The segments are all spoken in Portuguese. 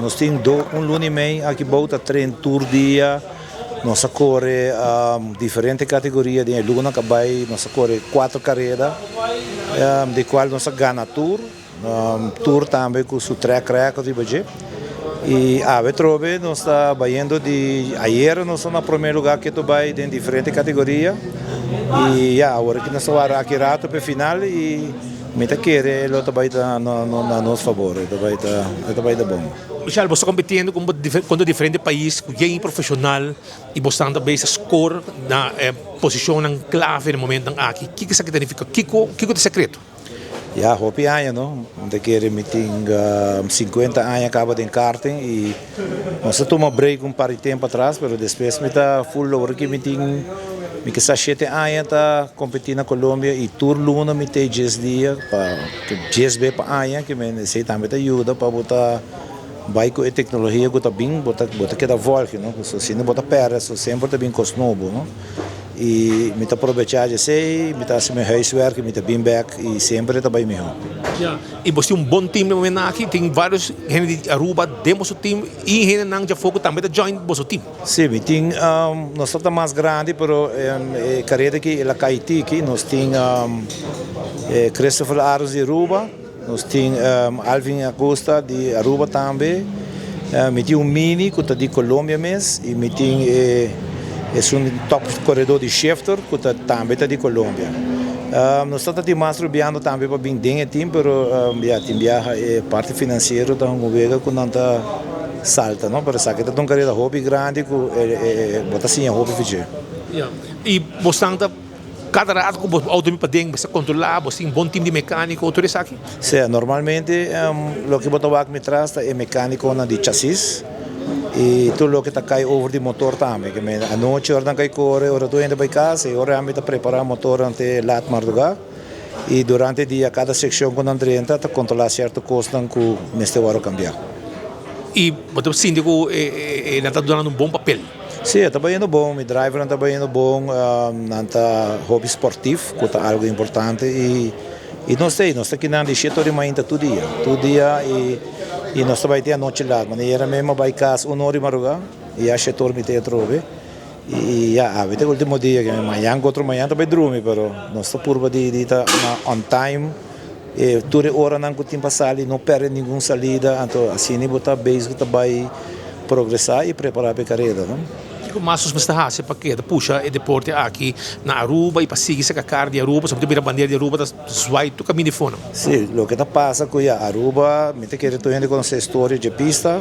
nós temos lunes e meio aqui volta trem tour dia, nós corre diferentes categorias de luna que vai, nós corre 4 carreiras, de qual nós ganha tour, tour também com o track record de budget. E a Vetrove nós está indo de ayer nós estamos no primeiro lugar que tu vai em diferentes categorias e agora que nós estamos aqui rato para final e me tá querer ele vai dar no nosso favor, ele vai dar bom. Michel, você competindo com diferentes países, com game profissional e você também se score na posição clave no momento aqui. O que isso significa? O que é o segredo? Ja, hopi anos, não? De keer met 50 anos acaba de karting e nós tomamos break par de tempo atrás, mas depois me tá full over que me tem 7 anos tá competindo na Colômbia e tour luna me tem 10 dias para 10 vezes para anos que me sei também ajuda para botar vai com a tecnologia que tá bem botar que da volta, não? Se não botar perto, sempre tá bem cosnobo, não? E me tá aproveitar de sei, me tá meu huiswerk, me tá bem back e sempre tá bem melhor. Yeah. E você tem bom time no momento aqui, tem vários gente de Aruba demos o time e gente não já fogo também tá join o time. Sim, me tem nós somos mais grande, pero carreira que ela caiti que nós tem Christopher Aros de Aruba, nós tem Alvin Acosta de Aruba também, me tem Mini que tá de Colômbia mesmo e me tem top corredor de Schefter, que também está de Colômbia. Nós estamos trabalhando também para bem dentro time, mas tem parte financeira da governo que não está salta, não? Para saber que tem uma carreira hobby grande que bota assim hobby fazer. E você está cada rato que você auto para dentro, você controlar, você tem um bom time de mecânico, tudo isso aqui? Sim, normalmente o que bota me traz é mecânico de chassis. E tudo o que está cai over de motor também, que a noite hora cai corre, hora tu ainda vai casa, e hora a gente prepara o motor ante lat marduga. E durante o dia cada secção quando entra está controlar certo custo que neste hora cambiar. E você sente que ele está dando um bom papel? Sim, está indo bom, meu driver está indo bom, não está hobby esportivo, que é algo importante e nós estamos aqui na distrito de manhã todo dia e nós também temos a noite lá, mas era mesmo vai casa 1 hora e madrugada e a setor me tem trove e a o último dia que amanhã outro manhã também dorme, pero nós estamos por de estar on time e toda hora não tem passar e não perde nenhuma salida, então assim nem botar base que vai progressar e preparar para a carreira, não? Mas os está para que puxa e deporte aqui na Aruba e para seguir essa carta de Aruba, sobre a bandeira de Aruba, da suai tu caminho de fone. Sim, o que está passa com a Aruba, me te quero indo conhecer a história de pista,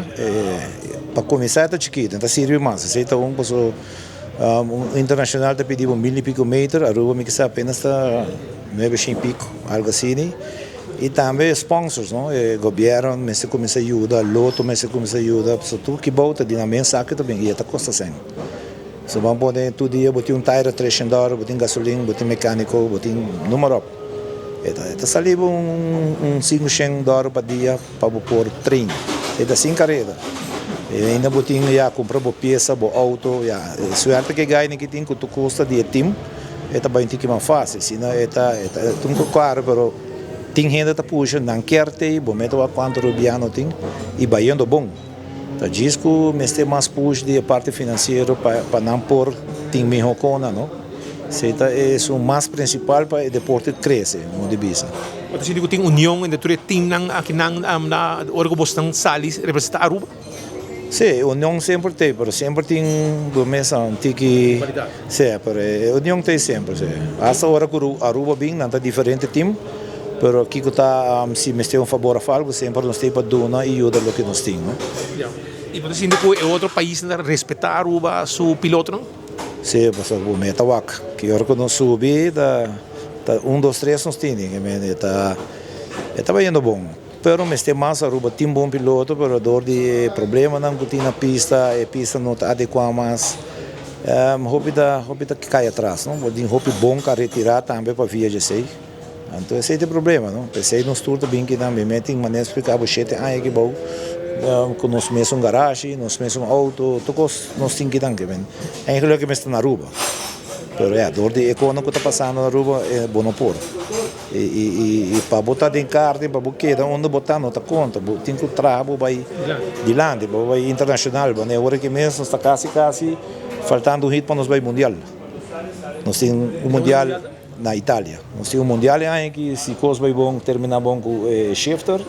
para começar está chiquito, está servindo mais, se está internacional está pedindo 1000 e pico metros, Aruba me que apenas está 900 e pico, algo assim. E também sponsors, não? O governo me se começa a ajudar, loto me se começa a ajudar, so tudo que volta de na mensagem também, e está custa sempre. So vamos poder todo dia botar tire $300, botar gasolina, botar mecânico, botar número. Está salindo $500 para dia para pôr trem. É assim carreira. E ainda botar já comprar peça, auto, já. Suerte que ganha que tem que tu custa de time, é também tem que mais fácil, senão é tudo caro, pero tem gente que puxa, não quer ter, bom, meto a quanto rubiano tem e vai indo bom. Então, diz que me mais puxa de parte financeira para não pôr, tem melhor cona, não? Seita é o mais principal para o deporte crescer, no de bisa. Você diz que tem união entre o time aqui na hora que você salis representa Aruba? Sim, união sempre tem, mas sempre tem começa tem que sim, mas união tem sempre, sim. Essa hora que Aruba bem, não está diferente time. Pero aqui que está se me tem favor a algo sempre nós temos para donar e ajudar o que nós temos. E você sente que é outro país que respeita Aruba seu piloto, não? Sim, mas o metawak que hora que nós subir da 1, 2, 3 nós temos, que está indo bom. Pero me tem mais Aruba tem bom piloto, pero dor de problema não tem na pista, a pista não está adequada mais. Hobby que cai atrás, não? Hobby bom para retirar também para viajar. Então esse é o problema, não? Pensei nos tour também que também metem maneira explicar o chete que bom, com nós mesmo garagem, nós mesmo auto, todos nós temos que dar que bem. É aquilo que me está na Aruba, pero dor de econômico está passando na Aruba é bom por. E para botar de carta, para botar onde botar não tá conta, tem que trabalhar vai dilante, vai internacional, né? Agora que mesmo está quase faltando um hit para nós vai mundial. Nós temos o mundial na Itália. Nós temos o mundial aí que se coisa vai bom terminar bom com o Shifter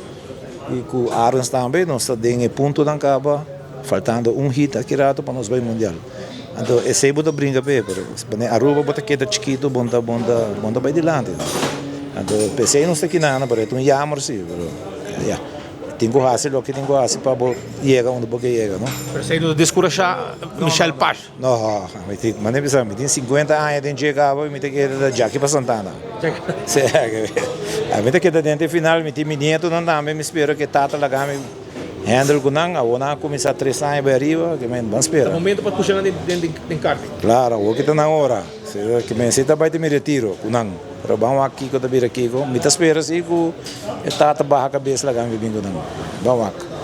e com o Arons também, nós temos ponto da capa, faltando um hit aqui rato para nós vai mundial. Então esse bota brinca bem, mas Aruba bota queda chiquito, bonda vai dilante. Então, pensei não sei que nada, mas é jammer sim, yeah. Tenho que fazer o que tenho que fazer para chegar onde eu chego, não? Pero sa ino descurasya Michelle Paz. Não, mas nem pensar, tem 50 anos, tem que chegar, me tem que ir da Jackie para Santana. A mim que da dentro final, me tem nieto não dá, me espero que tata lá me handle com nang, ou na começar 3 anos para arriba, que me vamos esperar. O momento para puxar dentro de karting. Claro, o que está na hora, que me senta vai te me retiro, com nang. Pero vamos aqui com a bira aqui, me espera assim que tata barra a cabeça lá me bingo nang. Vamos aqui.